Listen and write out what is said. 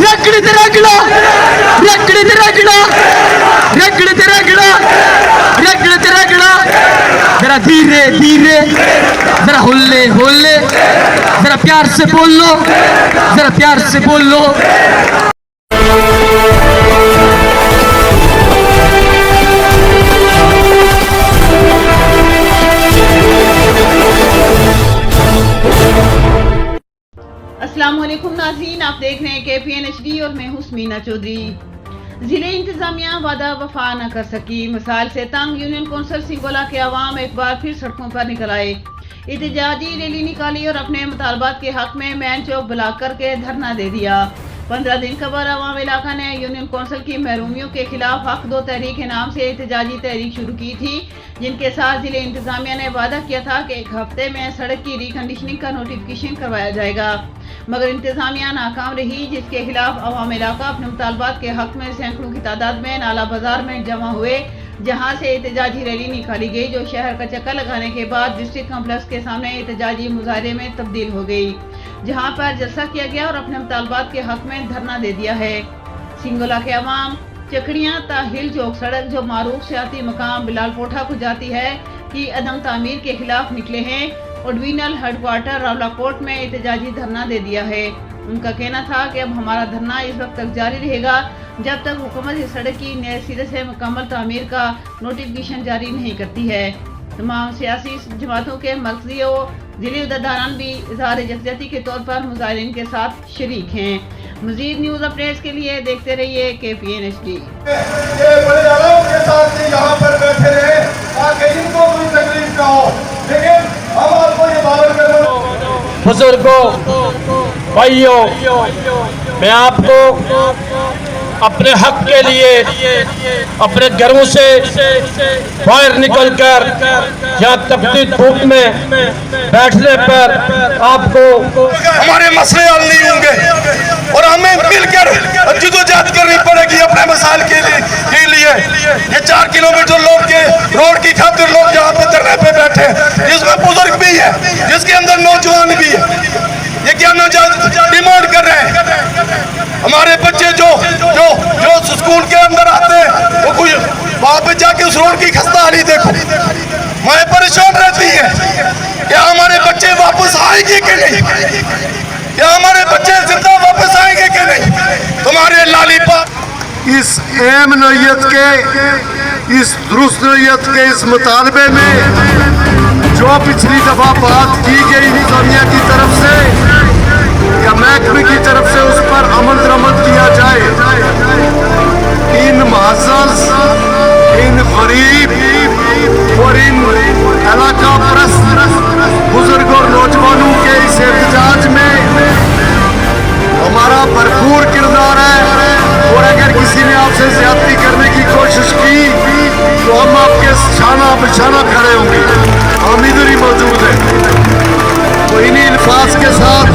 रगड़ते रगड़ा रगड़ते रगड़ा रगड़ते रगड़ा रगड़ते रगड़ा जरा धीरे धीरे जरा होले होले जरा प्यार से बोल लो जरा प्यार से बोल लो अस्सलामुअलैकुम नाज़रीन, आप देख रहे हैं KPN HD और मैं हूँ स्मीना चौधरी। जिले इंतजामिया वादा वफा न कर सकी, मिसाल से तंग यूनियन कौंसिल सिंगोला के अवाम एक बार फिर सड़कों पर निकल आए, एहतजाजी रैली निकाली और अपने मुतालबात के हक में मैन चौक ब्लॉक करके धरना दे दिया। 15 दिन कबल अवाम इलाका ने यूनियन कौंसिल की महरूमियों के खिलाफ हक दो तहरीक के नाम से एहतजाजी तहरीक शुरू की थी, जिनके साथ जिले इंतजामिया ने वादा किया था कि एक हफ्ते में सड़क की रिकंडीशनिंग का नोटिफिकेशन करवाया जाएगा, मगर इंतजामिया नाकाम रही, जिसके खिलाफ अवाम इलाका अपने मुतालबात के हक में सैकड़ों की तादाद में नाला बाजार में जमा हुए, जहां से एहतजाजी रैली निकाली गई जो शहर का चक्कर लगाने के बाद डिस्ट्रिक्ट कॉम्प्लेक्स के सामने एहतजाजी मुजाहरे में तब्दील हो गई, जहां पर जलसा किया गया और अपने मुतालबात के हक में धरना दे दिया है। सिंगोला के अवाम चकड़ियाँ ता हिल चौक सड़क जो मारूफ सियाती मकाम बिलाल पोठा को जाती है कि अदम तामीर के खिलाफ निकले हैं और डिवीजनल हेडक्वार्टर रावलाकोट में एहतजाजी धरना दे दिया है। उनका कहना था कि अब हमारा धरना इस वक्त तक जारी रहेगा जब तक हुकूमत इस सड़क की नए सिरे से मुकम्मल तामीर का नोटिफिकेशन जारी नहीं करती है। तमाम सियासी जमातों के मरकजी और जिले उहदेदारान भी इजहार यकजहती के तौर पर मुजाहिरीन के साथ शरीक हैं। मजीद न्यूज़ अपडेट्स के लिए देखते रहिए KPN HD। ये बड़े आराम के साथ यहाँ पर बैठे रहे ताकि इनको कोई तकलीफ ना हो, लेकिन हम आपको ये बावर करना बुजुर्गों भाइयों, मैं आपको अपने हक के लिए अपने घरों से बाहर निकलकर यहाँ तपती धूप में बैठने पर आपको हमारे मसले हल नहीं होंगे और हमें मिलकर जद्दोजहद करनी पड़ेगी अपने मसाइल के लिए। ये 4 किलोमीटर लोग के रोड की खातिर लोग यहाँ पे धरने पे बैठे हैं, जिसमें बुजुर्ग भी है, जिसके अंदर नौजवान भी है। ये क्या डिमांड कर रहे हैं? हमारे बच्चे जो जो जो स्कूल के अंदर आते हैं वो कोई वहां पे जाके उस रोड की खस्ता हाली देखो, मैं परेशान रहती है। क्या हमारे बच्चे वापस आएंगे कि नहीं? क्या हमारे बच्चे जिंदा वापस आएंगे कि नहीं? तुम्हारे लालीपाप इस अहम नौयत के, इस दुरुस्त नौयत के इस मुतालबे में जो पिछली दफा बात की गई इंतजामिया की तरफ से या महकमे की तरफ से उस पर अमल दरामद किया जाए। इन मुअज़्ज़ज़, इन गरीब और इन इलाका परस्त बुजुर्ग और नौजवानों के इस एहतजाज में हमारा भरपूर किरदार है, और अगर किसी ने आपसे ज्यादती करने की कोशिश की तो हम आपके शाना बिछाना खड़े होंगे। हम इधर ही मौजूद हैं। तो इन्हीं अल्फाज के साथ